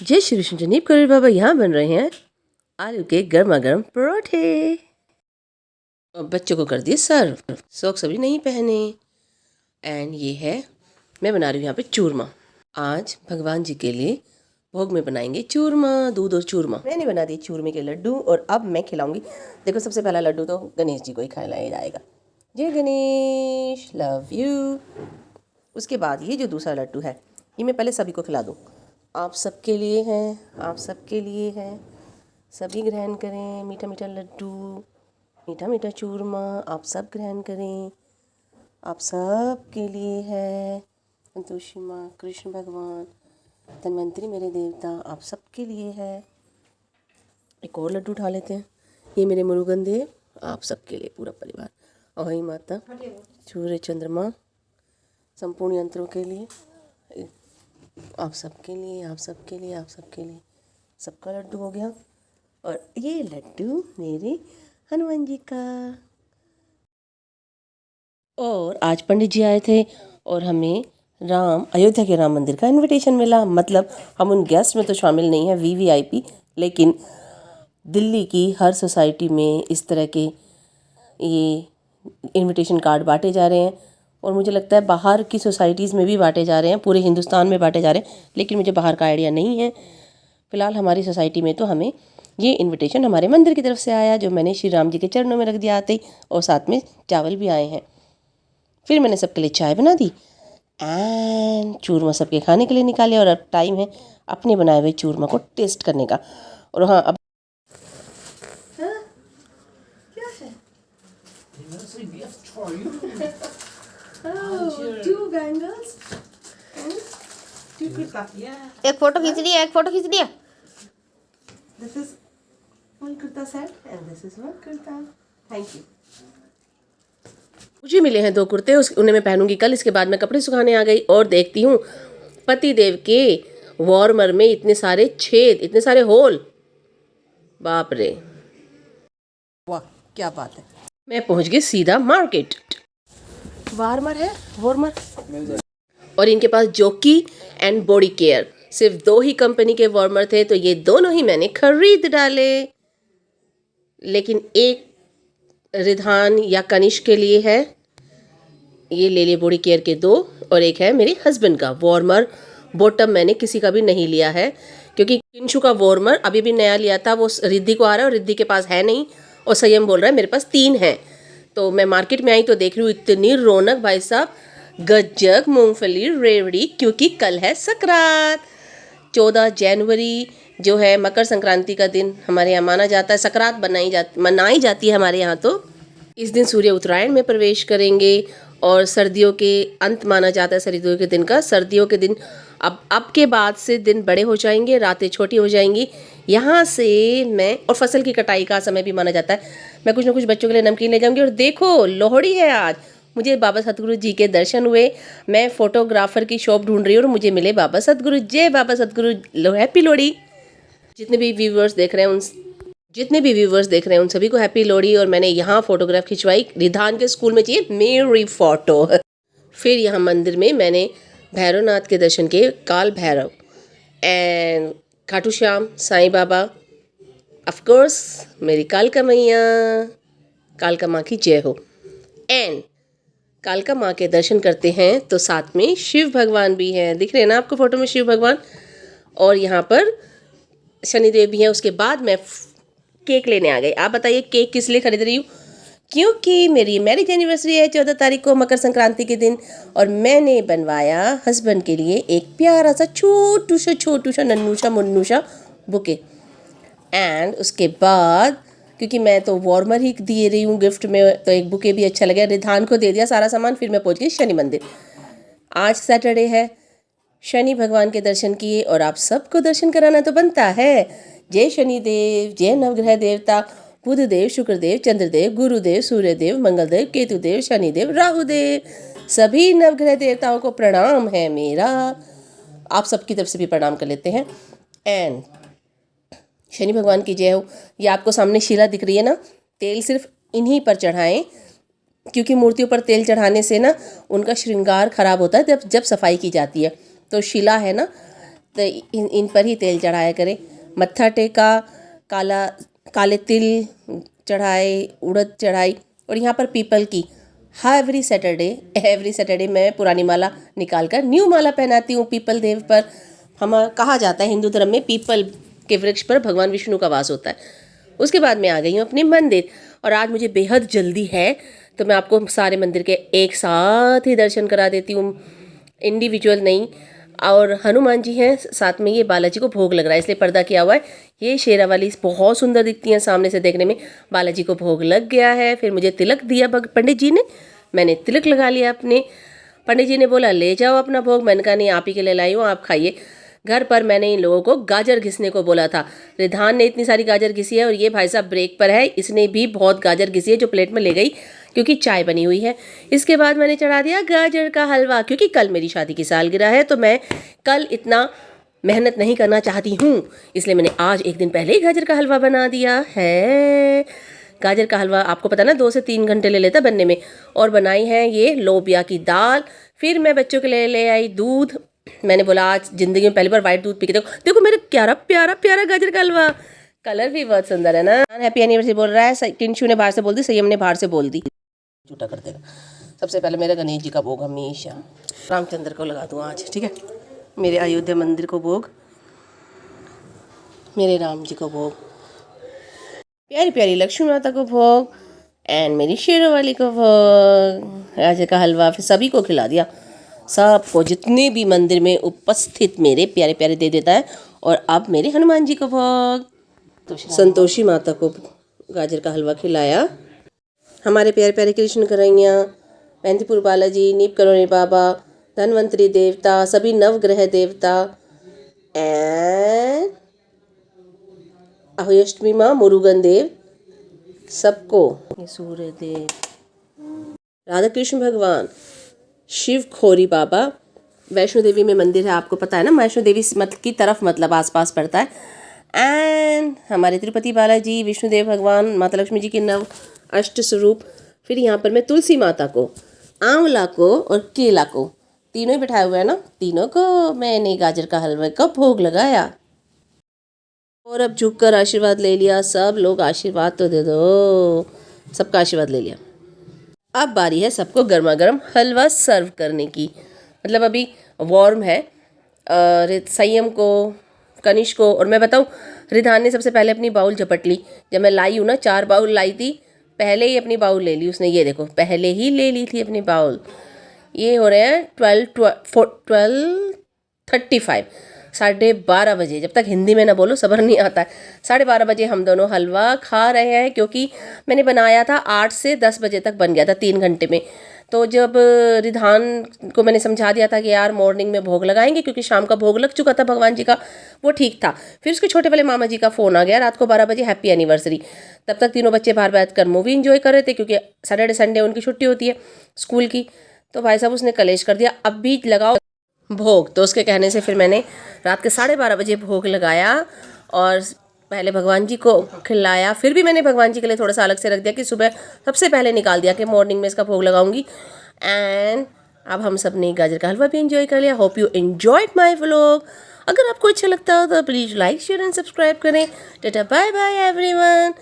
जय श्री कृष्ण जनीब करीर बाबा। यहाँ बन रहे हैं आलू के गर्मा गर्म परोठे और बच्चों को कर दिए सर्व। सॉक्स अभी नहीं पहने। एंड ये है, मैं बना रही हूँ यहाँ पे चूरमा। आज भगवान जी के लिए भोग में बनाएंगे चूरमा, दूध और चूरमा। मैंने बना दिए चूरमे के लड्डू और अब मैं खिलाऊंगी। देखो, सबसे पहला लड्डू तो गणेश जी को ही खिलाया जाएगा। जय गणेश, लव यू। उसके बाद ये जो दूसरा लड्डू है, ये मैं पहले सभी को खिला दूँ। आप सबके लिए हैं, आप सबके लिए हैं। सभी ग्रहण करें मीठा मीठा लड्डू, मीठा मीठा चूरमा। आप सब ग्रहण करें, आप सब के लिए है। संतोषी माँ, कृष्ण भगवान, धन्वंतरी मेरे देवता, आप सबके लिए है। एक और लड्डू उठा लेते हैं। ये मेरे मुरुगन देव, आप सबके लिए, पूरा परिवार। अहोई माता, सूर्य चंद्रमा, संपूर्ण यंत्रों के लिए, आप सबके लिए, आप सबके लिए, आप सबके लिए। सबका लड्डू हो गया। और ये लड्डू मेरे हनुमान जी का। और आज पंडित जी आए थे और हमें अयोध्या के राम मंदिर का इनविटेशन मिला। मतलब हम उन गेस्ट में तो शामिल नहीं हैं, वीवीआईपी, लेकिन दिल्ली की हर सोसाइटी में इस तरह के ये इनविटेशन कार्ड बांटे जा रहे हैं। और मुझे लगता है बाहर की सोसाइटीज़ में भी बांटे जा रहे हैं, पूरे हिंदुस्तान में बांटे जा रहे हैं, लेकिन मुझे बाहर का आइडिया नहीं है। फ़िलहाल हमारी सोसाइटी में तो हमें ये इनविटेशन हमारे मंदिर की तरफ से आया, जो मैंने श्री राम जी के चरणों में रख दिया आते ही, और साथ में चावल भी आए हैं। फिर मैंने सबके लिए चाय बना दी एंड चूरमा सबके खाने के लिए निकाले। और अब टाइम है अपने बनाए हुए चूरमा को टेस्ट करने का। और हाँ, अब एक फोटो खींच लिया, एक फोटो खींच लिया। This is one kurta set and this is one kurta. Thank you. मुझे मिले हैं 2 कुर्ते, उन्हें मैं पहनूंगी कल। इसके बाद मैं कपड़े सुखाने आ गई और देखती हूँ पति देव के वार्मर में इतने सारे छेद, इतने सारे होल। बाप रे, वाह क्या बात है। मैं पहुँच गई सीधा मार्केट। वार्मर है, वार्मर। और इनके पास जॉकी एंड बॉडी केयर, सिर्फ 2 ही कंपनी के वार्मर थे, तो ये दोनों ही मैंने खरीद डाले। लेकिन एक रिधान या कनिष्क के लिए है, ये ले लिए बॉडी केयर के 2, और एक है मेरे हस्बैंड का वार्मर। बॉटम मैंने किसी का भी नहीं लिया है, क्योंकि किंशु का वार्मर अभी भी नया लिया था, वो रिद्धि को आ रहा है और रिद्धि के पास है नहीं, और संयम बोल रहा है मेरे पास 3 हैं। तो मैं मार्केट में आई तो देख रही हूँ इतनी रौनक, भाई साहब, गज्जक, मूंगफली, रेवड़ी, क्योंकि कल है संक्रांत। 14 जनवरी जो है मकर संक्रांति का दिन हमारे यहाँ माना जाता है। संक्रांत मनाई जाती है हमारे यहाँ। तो इस दिन सूर्य उत्तरायण में प्रवेश करेंगे और सर्दियों के अंत माना जाता है सर्दियों के दिन का। सर्दियों के दिन अब के बाद से दिन बड़े हो जाएंगे, रातें छोटी हो जाएंगी। यहाँ से मैं, और फसल की कटाई का समय भी माना जाता है। मैं कुछ ना कुछ बच्चों के लिए नमकीन ले जाऊँगी। और देखो, लोहड़ी है आज। मुझे बाबा सतगुरु जी के दर्शन हुए। मैं फोटोग्राफर की शॉप ढूंढ रही हूँ और मुझे मिले बाबा सतगुरु। जय बाबा सतगुरु, हैप्पी लोहड़ी। जितने भी व्यूवर्स देख रहे हैं उन सभी को हैप्पी लोहड़ी। और मैंने यहाँ फोटोग्राफ खिंचवाई, रिधान के स्कूल में चाहिए मेरी फोटो। फिर यहाँ मंदिर में मैंने भैरवनाथ के दर्शन किए, Kaal Bhairav and Khatu Shyam, Sai Baba, of course मेरी कालका मैया, कालका माँ की जय हो। एंड कालका माँ के दर्शन करते हैं तो साथ में शिव भगवान भी हैं, दिख रहे हैं ना आपको फोटो में शिव भगवान। और यहाँ पर शनिदेव भी हैं। उसके बाद मैं केक लेने आ गई। आप बताइए केक किस लिए खरीद रही हूँ? क्योंकि मेरी मैरिज एनिवर्सरी है 14 तारीख को, मकर संक्रांति के दिन। और मैंने बनवाया हस्बैंड के लिए एक प्यारा सा छोटू सा नन्नू सा मुन्नू सा बुके। एंड उसके बाद क्योंकि मैं तो वार्मर ही दे रही हूँ गिफ्ट में, तो एक बुके भी अच्छा लगा। रिधान को दे दिया सारा सामान। फिर मैं पहुँच गई शनि मंदिर। आज सैटरडे है, शनि भगवान के दर्शन किए और आप सबको दर्शन कराना तो बनता है। जय शनिदेव, जय नवग्रह देवता, बुधदेव, शुक्रदेव, चंद्रदेव, गुरुदेव, सूर्यदेव, मंगलदेव, केतुदेव, शनिदेव, राहुदेव, सभी नवग्रह देवताओं को प्रणाम है मेरा। आप सबकी तरफ से भी प्रणाम कर लेते हैं। एंड शनि भगवान की जय हो। ये आपको सामने शिला दिख रही है ना, तेल सिर्फ इन्हीं पर चढ़ाएं, क्योंकि मूर्तियों पर तेल चढ़ाने से ना उनका श्रृंगार खराब होता है जब सफाई की जाती है। तो शिला है ना, तो इन पर ही तेल चढ़ाया करें। मत्था टेका, काले तिल चढ़ाए, उड़द चढ़ाई, और यहाँ पर पीपल की एवरी सैटरडे मैं पुरानी माला निकाल कर न्यू माला पहनाती हूँ पीपल देव पर। कहा जाता है हिंदू धर्म में पीपल के वृक्ष पर भगवान विष्णु का वास होता है। उसके बाद मैं आ गई हूँ अपने मंदिर, और आज मुझे बेहद जल्दी है, तो मैं आपको सारे मंदिर के एक साथ ही दर्शन करा देती हूँ, इंडिविजुअल नहीं। और हनुमान जी हैं साथ में, ये बालाजी को भोग लग रहा है इसलिए पर्दा किया हुआ है। ये शेरावाली बहुत सुंदर दिखती हैं सामने से देखने में। बालाजी को भोग लग गया है। फिर मुझे तिलक दिया पंडित जी ने, मैंने तिलक लगा लिया अपने। पंडित जी ने बोला ले जाओ अपना भोग, मैंने कहा नहीं आप ही के लिए लाई हूँ, आप खाइए। घर पर मैंने इन लोगों को गाजर घिसने को बोला था। रिधान ने इतनी सारी गाजर घिसी है, और ये भाई साहब ब्रेक पर है, इसने भी बहुत गाजर घिसी है जो प्लेट में ले गई क्योंकि चाय बनी हुई है। इसके बाद मैंने चढ़ा दिया गाजर का हलवा, क्योंकि कल मेरी शादी की सालगिरह है, तो मैं कल इतना मेहनत नहीं करना चाहती हूँ, इसलिए मैंने आज एक दिन पहले ही गाजर का हलवा बना दिया है। गाजर का हलवा आपको पता ना 2 से 3 घंटे ले लेता बनने में। और बनाई है ये लोबिया की दाल। फिर मैं बच्चों के लिए ले आई दूध। मैंने बोला आज ज़िंदगी में पहली बार वाइट दूध पी के देखो मेरा प्यारा प्यारा प्यारा गाजर का हलवा, कलर भी बहुत सुंदर है ना। हैप्पी एनिवर्सरी बोल रहा है, टिंशू ने बाहर से बोल दी, संयम ने बाहर से बोल दी, झूठा कर देगा। सबसे पहले मेरे गणेश जी का भोग हमेशा रामचंद्र को लगा दूँ आज, ठीक है। मेरे अयोध्या मंदिर को भोग, मेरे राम जी को भोग, प्यारी प्यारी लक्ष्मी माता को भोग, एंड मेरी शेरोवाली को भोग, गाजर का हलवा। फिर सभी को खिला दिया, सबको जितने भी मंदिर में उपस्थित मेरे प्यारे प्यारे दे देता है। और अब मेरे हनुमान जी को भोग, संतोषी माता को गाजर का हलवा खिलाया। हमारे प्यारे प्यारे कृष्ण करैया, मेहंदीपुर बालाजी, नीप करोने बाबा, धनवंतरी देवता, सभी नवग्रह देवता, एंड अहोष्टमी माँ, मुरुगन देव, सबको, सूर्य देव, राधा कृष्ण भगवान, शिव खोरी बाबा। वैष्णो देवी में मंदिर है, आपको पता है ना, वैष्णो देवी की तरफ मतलब आसपास पड़ता है। एंड हमारे तिरुपति बालाजी, विष्णुदेव भगवान, माता लक्ष्मी जी के नव अष्ट स्वरूप। फिर यहाँ पर मैं तुलसी माता को, आंवला को और केला को, तीनों ही बैठाए हुए हैं ना, तीनों को मैंने गाजर का हलवे का भोग लगाया। और अब झुककर आशीर्वाद ले लिया। सब लोग आशीर्वाद तो दे दो, सबका आशीर्वाद ले लिया। अब बारी है सबको गर्मा गर्म हलवा सर्व करने की, मतलब अभी वार्म है। संयम को, कनिष्क को, और मैं बताऊँ रिधान ने सबसे पहले अपनी बाउल झपट ली। जब मैं लाई हूँ ना, 4 बाउल लाई थी, पहले ही अपनी बाउल ले ली उसने। ये देखो पहले ही ले ली थी अपनी बाउल। ये हो रहे हैं 12:35, 12:30 बजे। जब तक हिंदी में ना बोलो सब्र नहीं आता है। 12:30 बजे हम दोनों हलवा खा रहे हैं, क्योंकि मैंने बनाया था 8 से 10 बजे तक बन गया था, 3 घंटे में। तो जब रिधान को मैंने समझा दिया था कि यार मॉर्निंग में भोग लगाएंगे, क्योंकि शाम का भोग लग चुका था भगवान जी का, वो ठीक था। फिर उसके छोटे वाले मामा जी का फ़ोन आ गया रात को 12 बजे, हैप्पी एनिवर्सरी। तब तक तीनों बच्चे बाहर बैठ कर मूवी इंजॉय कर रहे थे, क्योंकि सैटरडे संडे उनकी छुट्टी होती है स्कूल की। तो भाई साहब उसने कलेश कर दिया, अब भी लगाओ भोग। तो उसके कहने से फिर मैंने रात के 12:30 बजे भोग लगाया, और पहले भगवान जी को खिलाया। फिर भी मैंने भगवान जी के लिए थोड़ा सा अलग से रख दिया कि सुबह सबसे पहले निकाल दिया कि मॉर्निंग में इसका भोग लगाऊंगी। एंड अब हम सब ने गाजर का हलवा भी एंजॉय कर लिया। Hope you enjoyed my vlog. अगर आपको अच्छा लगता हो तो please like, share and subscribe करें। Tata bye bye everyone.